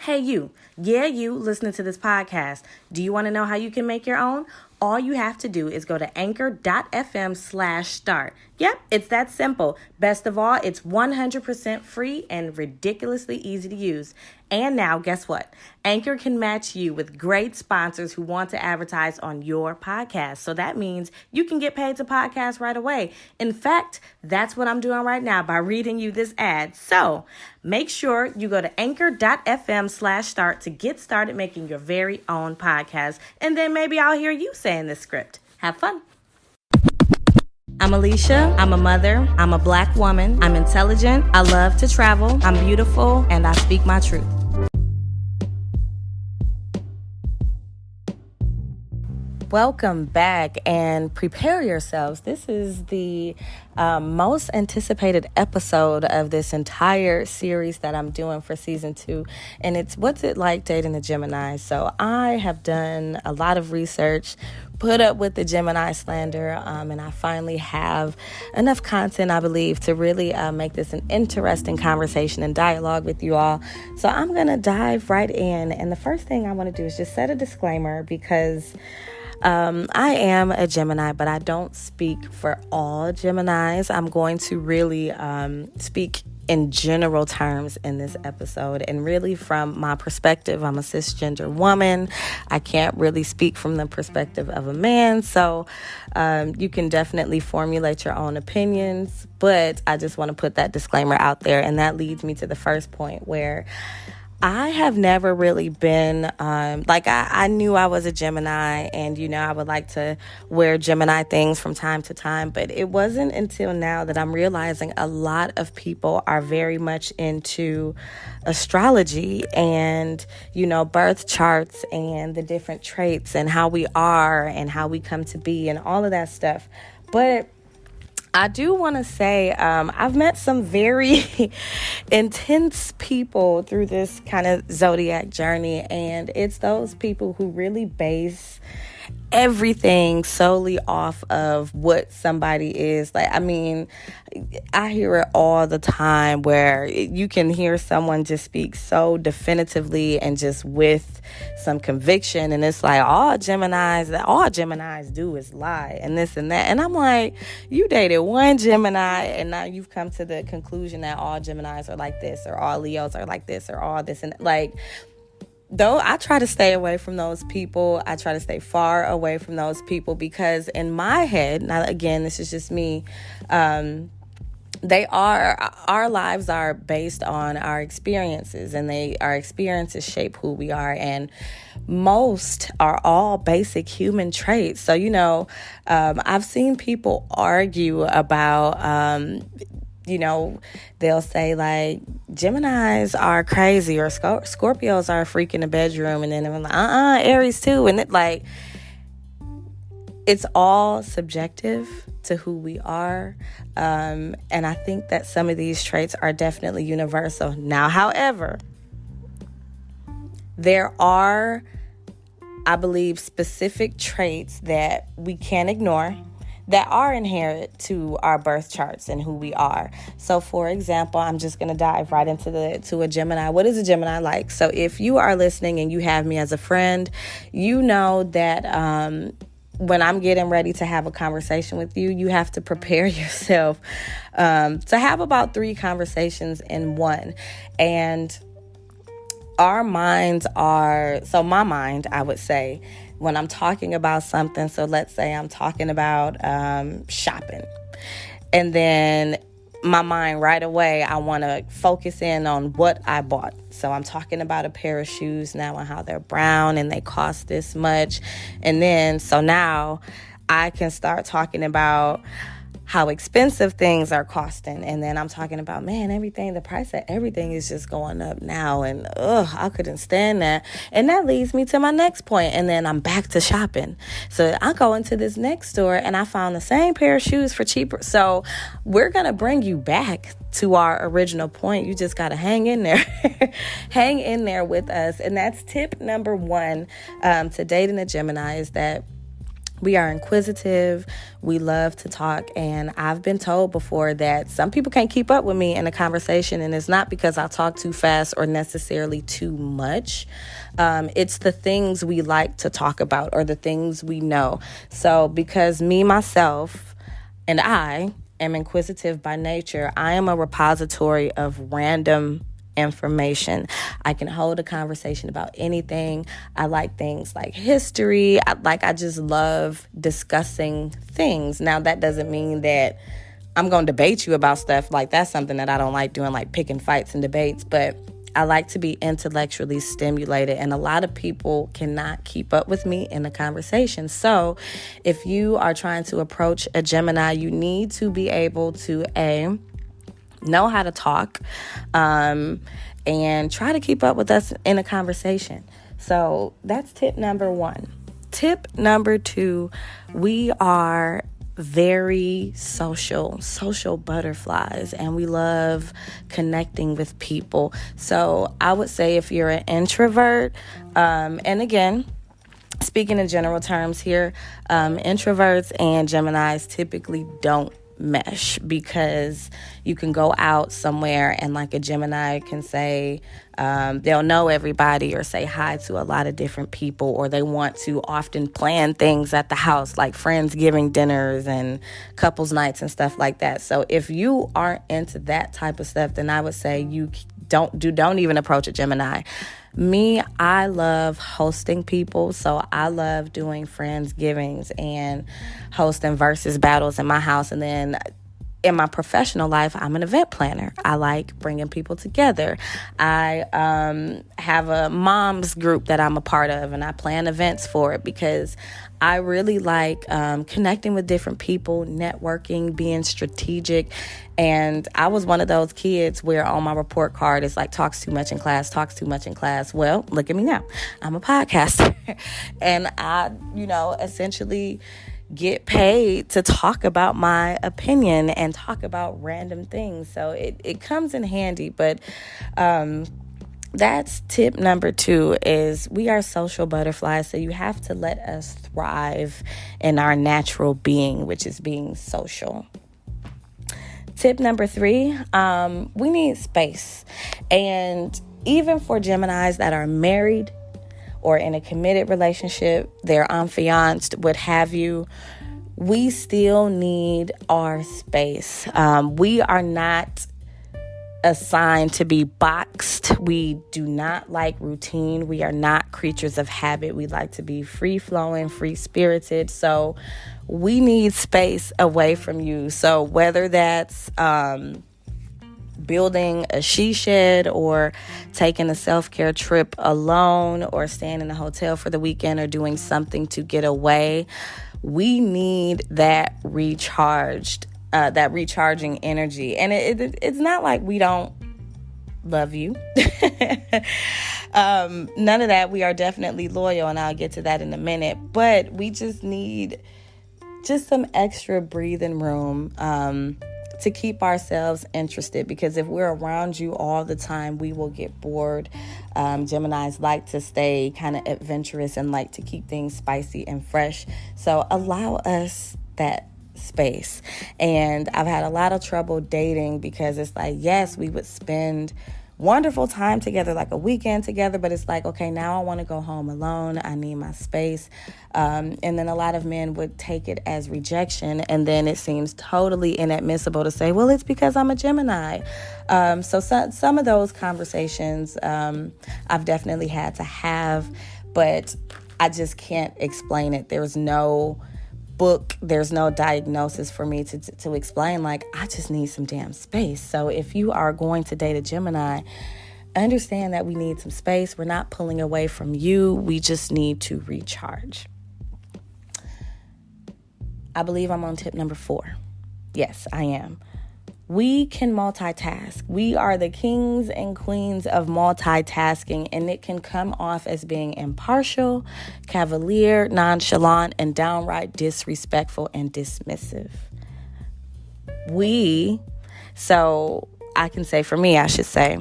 Hey, you. Yeah, you listening to this podcast. Do you want to know how you can make your own? All you have to do is go to anchor.fm/start. Yep, it's that simple. Best of all, it's 100% free and ridiculously easy to use. And now, guess what? Anchor can match you with great sponsors who want to advertise on your podcast. So that means you can get paid to podcast right away. In fact, that's what I'm doing right now by reading you this ad. So make sure you go to anchor.fm/start to get started making your very own podcast. And then maybe I'll hear you saying this script. Have fun. I'm Alicia. I'm a mother. I'm a Black woman. I'm intelligent. I love to travel. I'm beautiful, and I speak my truth. Welcome back and prepare yourselves. This is the most anticipated episode of this entire series that I'm doing for season 2. And it's what's it like dating a Gemini. So I have done a lot of research, put up with the Gemini slander, and I finally have enough content, I believe, to really make this an interesting conversation and dialogue with you all. So I'm going to dive right in. And the first thing I want to do is just set a disclaimer because I am a Gemini, but I don't speak for all Geminis. I'm going to really speak in general terms in this episode, and really from my perspective. I'm a cisgender woman. I can't really speak from the perspective of a man, so you can definitely formulate your own opinions, but I just want to put that disclaimer out there. And that leads me to the first point, where I have never really been, I knew I was a Gemini, and, I would like to wear Gemini things from time to time, but it wasn't until now that I'm realizing a lot of people are very much into astrology and, birth charts and the different traits and how we are and how we come to be and all of that stuff. But I do want to say I've met some very intense people through this kind of zodiac journey, and it's those people who really base everything solely off of what somebody is. I hear it all the time where you can hear someone just speak so definitively and just with some conviction, and it's like all Geminis do is lie and this and that. And I'm like, you dated one Gemini and now you've come to the conclusion that all Geminis are like this, or all Leos are like this, or all this. And though I try to stay away from those people, I try to stay far away from those people, because in my head, now again, this is just me, our lives are based on our experiences, and our experiences shape who we are, and most are all basic human traits. So, I've seen people argue about, they'll say like Geminis are crazy, or Scorpios are a freak in the bedroom, and then they're like, Aries too. And it's all subjective to who we are. And I think that some of these traits are definitely universal. Now, however, there are, I believe, specific traits that we can't ignore that are inherent to our birth charts and who we are. So, for example, I'm just going to dive right into a Gemini. What is a Gemini like? So if you are listening and you have me as a friend, you know that when I'm getting ready to have a conversation with you, you have to prepare yourself to have about 3 conversations in one. And our minds are, so my mind, I would say, when I'm talking about something, so let's say I'm talking about shopping, and then my mind right away, I want to focus in on what I bought. So I'm talking about a pair of shoes now and how they're brown and they cost this much. And then, so now I can start talking about how expensive things are costing. And then I'm talking about, man, the price of everything is just going up now. And I couldn't stand that. And that leads me to my next point. And then I'm back to shopping. So I go into this next store and I found the same pair of shoes for cheaper. So we're going to bring you back to our original point. You just got to hang in there. Hang in there with us. And that's tip number 1 to dating a Gemini, is that We are inquisitive. We love to talk. And I've been told before that some people can't keep up with me in a conversation. And it's not because I talk too fast or necessarily too much. It's the things we like to talk about or the things we know. So because me, myself, and I am inquisitive by nature, I am a repository of random information. I can hold a conversation about anything. I like things like history. I just love discussing things. Now, that doesn't mean that I'm going to debate you about stuff. Like, that's something that I don't like doing, like picking fights and debates. But I like to be intellectually stimulated, and a lot of people cannot keep up with me in a conversation. So if you are trying to approach a Gemini, you need to be able to know how to talk, and try to keep up with us in a conversation. So that's tip number 1. Tip number 2, we are very social butterflies, and we love connecting with people. So I would say if you're an introvert, and again, speaking in general terms here, introverts and Geminis typically don't mesh, because you can go out somewhere and like a Gemini can say they'll know everybody or say hi to a lot of different people, or they want to often plan things at the house like Friendsgiving dinners and couples nights and stuff like that. So if you aren't into that type of stuff, then I would say you don't even approach a Gemini. Me, I love hosting people, so I love doing Friendsgivings and hosting versus battles in my house. And then in my professional life, I'm an event planner. I like bringing people together. I have a mom's group that I'm a part of, and I plan events for it because I really like connecting with different people, networking, being strategic. And I was one of those kids where on my report card it's like talks too much in class. Well, look at me now. I'm a podcaster. And I, essentially get paid to talk about my opinion and talk about random things. So it comes in handy. But that's tip number 2, is we are social butterflies. So you have to let us thrive in our natural being, which is being social. Tip number 3, we need space. And even for Geminis that are married or in a committed relationship, they're enfianced, what have you, we still need our space. We are not assigned to be boxed. We do not like routine. We are not creatures of habit. We like to be free-flowing, free-spirited. So we need space away from you. So whether that's building a she shed or taking a self-care trip alone or staying in a hotel for the weekend or doing something to get away, we need that recharging energy. And it's not like we don't love you. None of that. We are definitely loyal, and I'll get to that in a minute. But we just need some extra breathing room to keep ourselves interested, because if we're around you all the time, we will get bored. Geminis like to stay kind of adventurous and like to keep things spicy and fresh. So allow us that space. And I've had a lot of trouble dating because it's like, yes, we would spend wonderful time together, like a weekend together, but it's like, okay, now I want to go home alone. I need my space. And then a lot of men would take it as rejection, and then it seems totally inadmissible to say, well, it's because I'm a Gemini. So some of those conversations I've definitely had to have, but I just can't explain it. There's no book, there's no diagnosis for me to explain, like, I just need some damn space. So if you are going to date a Gemini, understand that we need some space. We're not pulling away from you. We just need to recharge. I believe I'm on tip number 4. Yes, I am. We can multitask. We are the kings and queens of multitasking, and it can come off as being impartial, cavalier, nonchalant, and downright disrespectful and dismissive. So I can say, for me, I should say,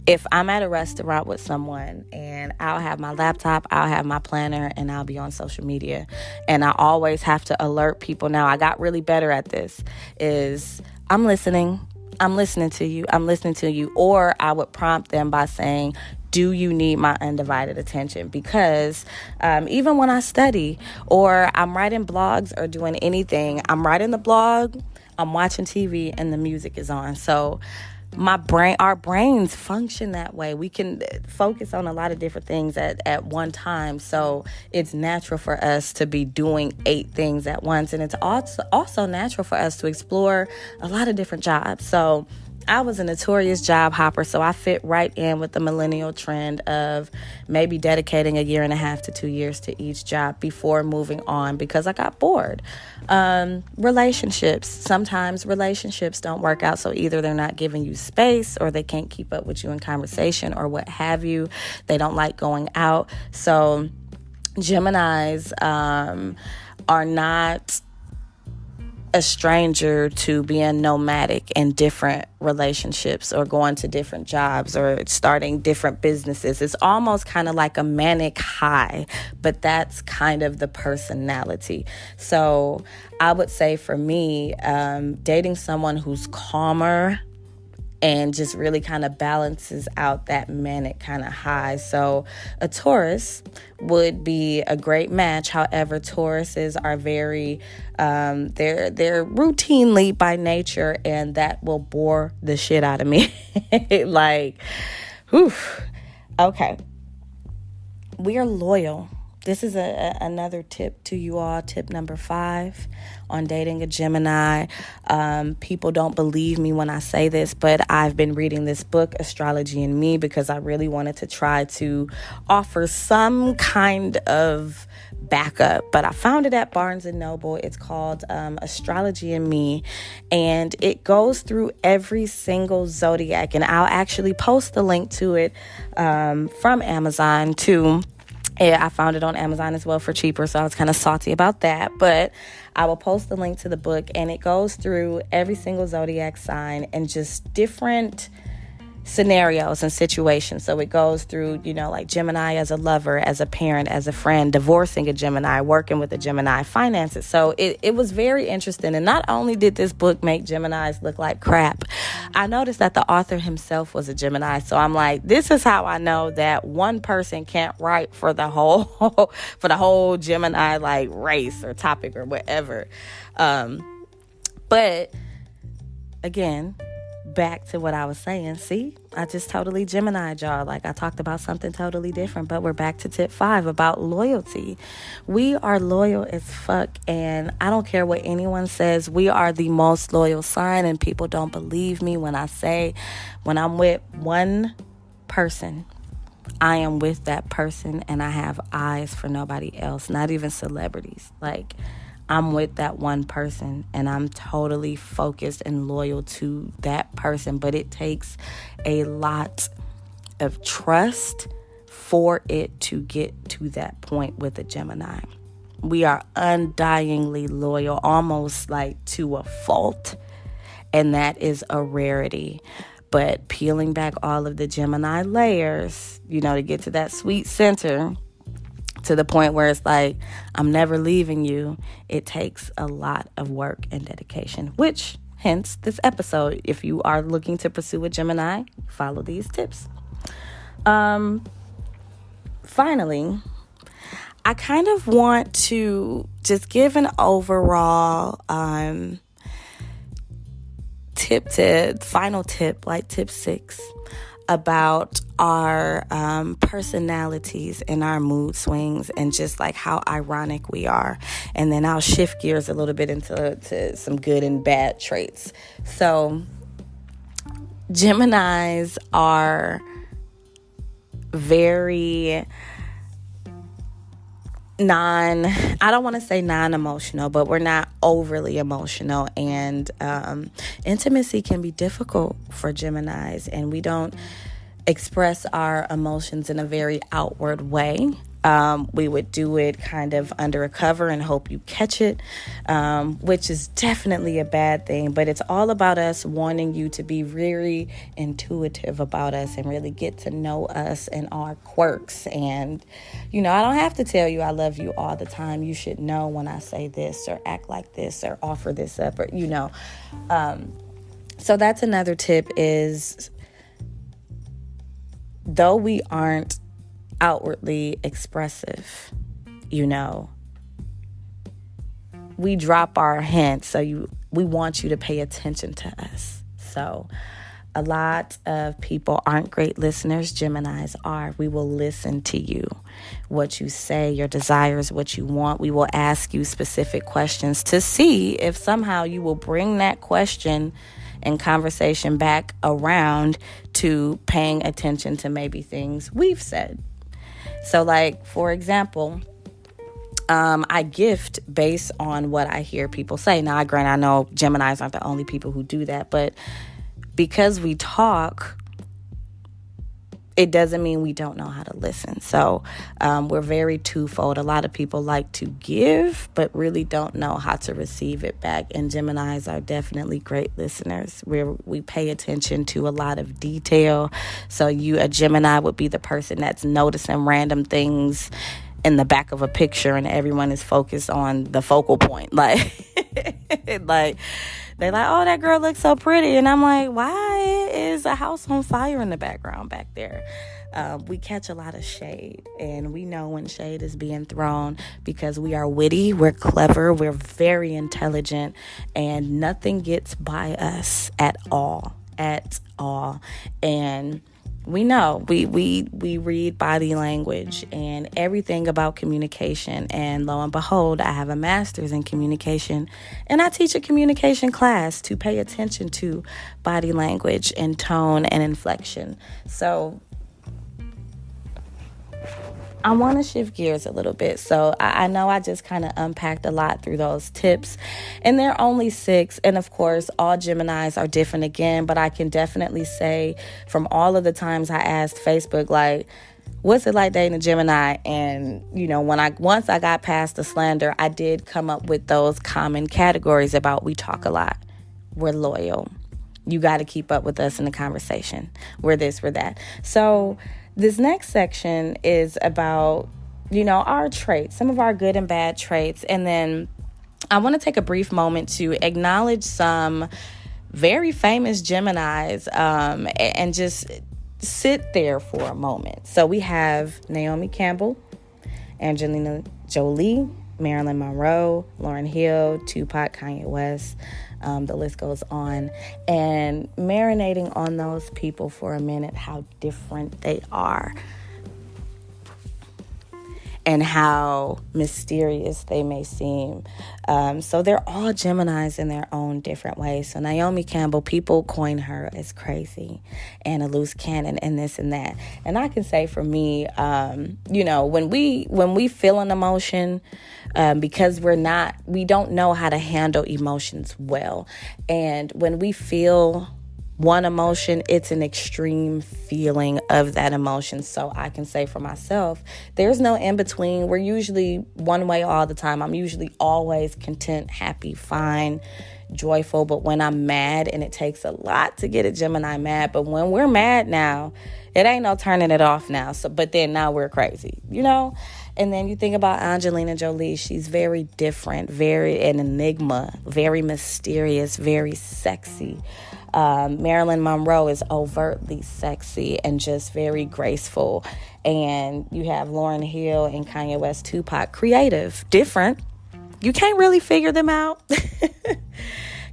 if I'm at a restaurant with someone and I'll have my laptop, I'll have my planner, and I'll be on social media. And I always have to alert people. Now, I got really better at this, is I'm listening. I'm listening to you. I'm listening to you. Or I would prompt them by saying, do you need my undivided attention? Because even when I study or I'm writing blogs or doing anything, I'm writing the blog, I'm watching TV, and the music is on. So our brains function that way. We can focus on a lot of different things at one time. So it's natural for us to be doing 8 things at once. And it's also natural for us to explore a lot of different jobs. So I was a notorious job hopper, so I fit right in with the millennial trend of maybe dedicating 1.5 to 2 years to each job before moving on because I got bored. Relationships. Sometimes relationships don't work out, so either they're not giving you space or they can't keep up with you in conversation or what have you. They don't like going out. So Geminis are not a stranger to being nomadic in different relationships or going to different jobs or starting different businesses. It's almost kind of like a manic high, but that's kind of the personality. So I would say for me, dating someone who's calmer and just really kind of balances out that manic kind of high. So a Taurus would be a great match. However, Tauruses are very, they're routinely by nature, and that will bore the shit out of me. Like, whew. Okay. We are loyal. This is another tip to you all. Tip number 5 on dating a Gemini. People don't believe me when I say this, but I've been reading this book, Astrology and Me, because I really wanted to try to offer some kind of backup. But I found it at Barnes & Noble. It's called Astrology and Me, and it goes through every single zodiac. And I'll actually post the link to it from Amazon too. Yeah, I found it on Amazon as well for cheaper, so I was kind of salty about that. But I will post the link to the book, and it goes through every single zodiac sign and just different scenarios and situations. So it goes through, like Gemini as a lover, as a parent, as a friend, divorcing a Gemini, working with a Gemini, finances. So it was very interesting. And not only did this book make Geminis look like crap, I noticed that the author himself was a Gemini. So I'm like, this is how I know that one person can't write for the whole Gemini like race or topic or whatever. But again, back to what I was saying. See, I just totally Gemini y'all. Like, I talked about something totally different, but we're back to tip 5 about loyalty. We are loyal as fuck, and I don't care what anyone says. We are the most loyal sign, and people don't believe me when I say when I'm with one person, I am with that person, and I have eyes for nobody else, not even celebrities. Like, I'm with that one person, and I'm totally focused and loyal to that person. But it takes a lot of trust for it to get to that point with a Gemini. We are undyingly loyal, almost like to a fault, and that is a rarity. But peeling back all of the Gemini layers, to get to that sweet center, to the point where it's like, I'm never leaving you, it takes a lot of work and dedication, which, hence this episode. If you are looking to pursue a Gemini, follow these tips. Finally, I kind of want to just give an overall final tip, like tip 6, about our personalities and our mood swings and just like how ironic we are. And then I'll shift gears a little bit into some good and bad traits. So Geminis are very I don't want to say non-emotional, but we're not overly emotional, and intimacy can be difficult for Geminis, and we don't express our emotions in a very outward way. We would do it kind of under a cover and hope you catch it, which is definitely a bad thing. But it's all about us wanting you to be really intuitive about us and really get to know us and our quirks. And, I don't have to tell you I love you all the time. You should know when I say this or act like this or offer this up or, So that's another tip is, though we aren't outwardly expressive, we drop our hints, so we want you to pay attention to us. So a lot of people aren't great listeners. Geminis are. We will listen to you, what you say, your desires, what you want. We will ask you specific questions to see if somehow you will bring that question and conversation back around to paying attention to maybe things we've said. So, like, for example, I gift based on what I hear people say. Now, I know Geminis aren't the only people who do that, but because we talk, it doesn't mean we don't know how to listen. So we're very twofold. A lot of people like to give, but really don't know how to receive it back. And Geminis are definitely great listeners. We pay attention to a lot of detail. So a Gemini would be the person that's noticing random things in the back of a picture and everyone is focused on the focal point. Like they're like, oh, that girl looks so pretty. And I'm like, why is a house on fire in the background back there? We catch a lot of shade, and we know when shade is being thrown because we are witty, we're clever, we're very intelligent, and nothing gets by us at all. And we know we read body language and everything about communication. And lo and behold, I have a master's in communication, and I teach a communication class to pay attention to body language and tone and inflection. So I want to shift gears a little bit. So I know I just kind of unpacked a lot through those tips, and they're only 6. And of course, all Geminis are different again, but I can definitely say from all of the times I asked Facebook, like, what's it like dating a Gemini? And, once I got past the slander, I did come up with those common categories about we talk a lot, we're loyal, you got to keep up with us in the conversation, we're this, we're that. So this next section is about, our traits, some of our good and bad traits. And then I want to take a brief moment to acknowledge some very famous Geminis and just sit there for a moment. So we have Naomi Campbell, Angelina Jolie, Marilyn Monroe, Lauryn Hill, Tupac, Kanye West. The list goes on. And marinating on those people for a minute, how different they are and how mysterious they may seem. So they're all Geminis in their own different ways. So Naomi Campbell, people coin her as crazy and a loose cannon and this and that. And I can say for me, when we feel an emotion, because we don't know how to handle emotions well. And when we feel one emotion, it's an extreme feeling of that emotion. So I can say for myself, there's no in between. We're usually one way all the time. I'm usually always content, happy, fine, joyful. But when I'm mad, and it takes a lot to get a Gemini mad, but when we're mad now, it ain't no turning it off now. But then now we're crazy, And then you think about Angelina Jolie. She's very different, very an enigma, very mysterious, very sexy. Marilyn Monroe is overtly sexy and just very graceful. And you have Lauryn Hill and Kanye West, Tupac, creative, different. You can't really figure them out.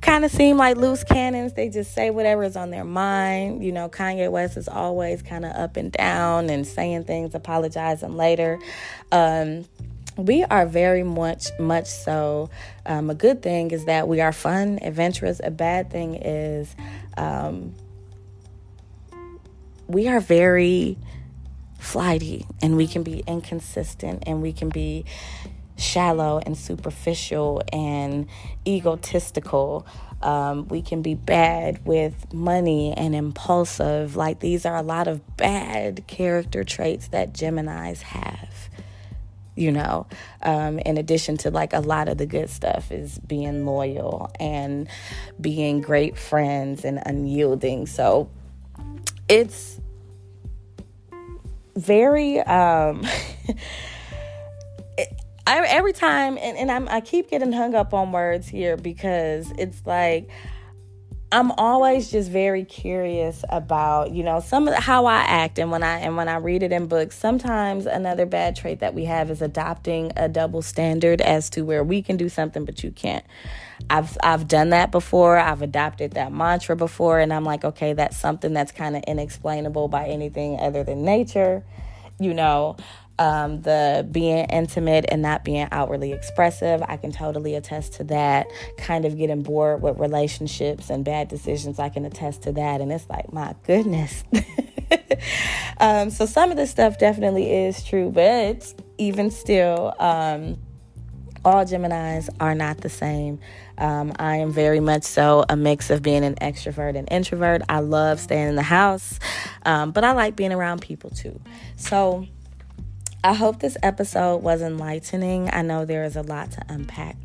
Kind of seem like loose cannons. They just say whatever is on their mind. Kanye West is always kind of up and down and saying things, apologizing later. We are very much so. A good thing is that we are fun, adventurous. A bad thing is we are very flighty, and we can be inconsistent, and we can be shallow and superficial and egotistical. We can be bad with money and impulsive. Like, these are a lot of bad character traits that Geminis have. in addition to like a lot of the good stuff is being loyal and being great friends and unyielding. So it's very every time, and I keep getting hung up on words here because it's like I'm always just very curious about, some of how I act, and when I read it in books. Sometimes another bad trait that we have is adopting a double standard as to where we can do something but you can't. I've done that before. I've adopted that mantra before, and I'm like, okay, that's something that's kind of inexplainable by anything other than nature, the being intimate and not being outwardly expressive. I can totally attest to that. Kind of getting bored with relationships and bad decisions, I can attest to that. And it's like, my goodness. So some of this stuff definitely is true, but even still, all Geminis are not the same. I am very much so a mix of being an extrovert and introvert. I love staying in the house, but I like being around people too. So I hope this episode was enlightening. I know there is a lot to unpack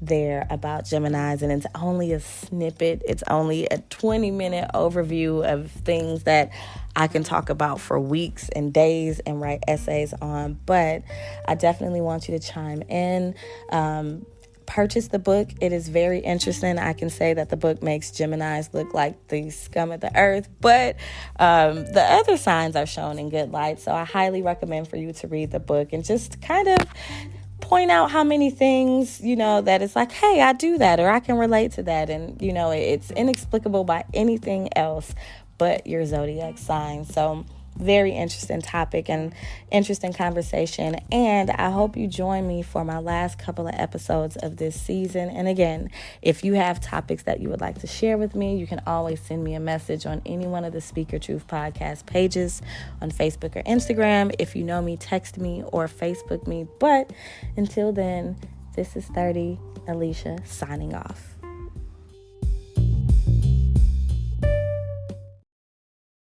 there about Geminis, and it's only a snippet. It's only a 20-minute overview of things that I can talk about for weeks and days and write essays on. But I definitely want you to chime in. Purchase the book. It is very interesting. I can say that the book makes Geminis look like the scum of the earth, but the other signs are shown in good light. So I highly recommend for you to read the book and just kind of point out how many things, that it's like, hey, I do that, or I can relate to that. And, it's inexplicable by anything else but your zodiac sign. So very interesting topic and interesting conversation. And I hope you join me for my last couple of episodes of this season. And again, if you have topics that you would like to share with me, you can always send me a message on any one of the Speak Your Truth podcast pages on Facebook or Instagram. If you know me, text me or Facebook me. But until then, this is 30 Alicia signing off.